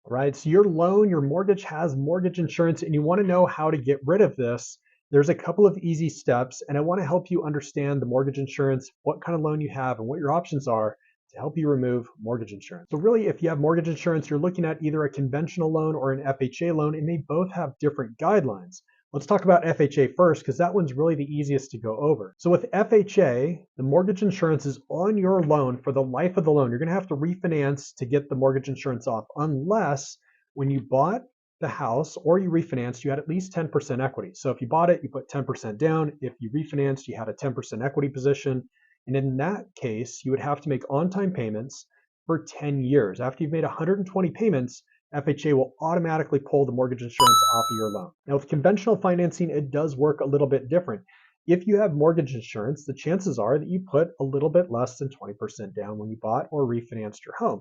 Right? So your loan, your mortgage has mortgage insurance, and you want to know how to get rid of this. There's a couple of easy steps, and I want to help you understand the mortgage insurance, what kind of loan you have, and what your options are to help you remove mortgage insurance. So, really, if you have mortgage insurance, you're looking at either a conventional loan or an FHA loan, and they both have different guidelines. Let's talk about FHA first, because that one's really the easiest to go over. So, with FHA, the mortgage insurance is on your loan for the life of the loan. You're going to have to refinance to get the mortgage insurance off, unless when you bought the house or you refinanced, you had at least 10% equity. So, if you bought it, you put 10% down. If you refinanced, you had a 10% equity position. And in that case, you would have to make on time payments for 10 years. After you've made 120 payments, FHA will automatically pull the mortgage insurance off of your loan. Now, with conventional financing, it does work a little bit different. If you have mortgage insurance, the chances are that you put a little bit less than 20% down when you bought or refinanced your home.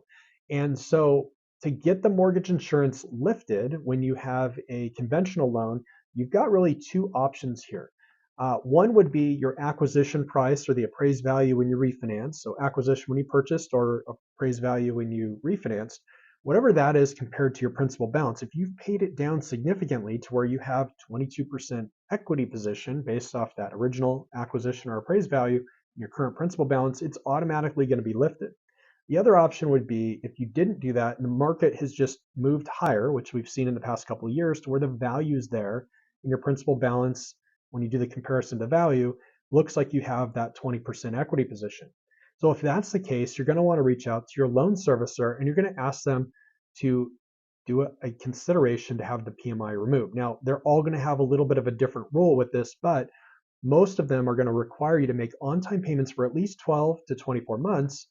And so, to get the mortgage insurance lifted when you have a conventional loan, you've got really two options here. One would be your acquisition price or the appraised value when you refinance. So, acquisition when you purchased or appraised value when you refinanced, whatever that is compared to your principal balance. If you've paid it down significantly to where you have 22% equity position based off that original acquisition or appraised value in your current principal balance, it's automatically going to be lifted. The other option would be if you didn't do that and the market has just moved higher, which we've seen in the past couple of years, to where the value is there and your principal balance, when you do the comparison to value, looks like you have that 20% equity position. So if that's the case, you're going to want to reach out to your loan servicer and you're going to ask them to do a consideration to have the PMI removed. Now, they're all going to have a little bit of a different rule with this, but most of them are going to require you to make on time payments for at least 12 to 24 months.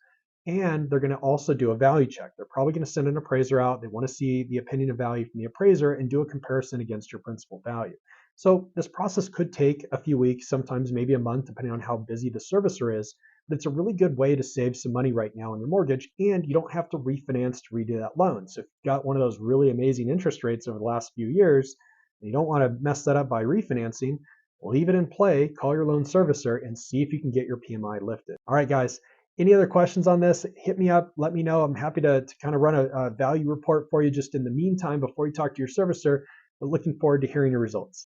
And they're going to also do a value check. They're probably going to send an appraiser out. They want to see the opinion of value from the appraiser and do a comparison against your principal value. So this process could take a few weeks, sometimes maybe a month, depending on how busy the servicer is. But it's a really good way to save some money right now on your mortgage, and you don't have to refinance to redo that loan. So if you've got one of those really amazing interest rates over the last few years, and you don't want to mess that up by refinancing, leave it in play, call your loan servicer, and see if you can get your PMI lifted. All right, guys. Any other questions on this? Hit me up. Let me know. I'm happy to kind of run a value report for you just in the meantime before you talk to your servicer, but looking forward to hearing your results.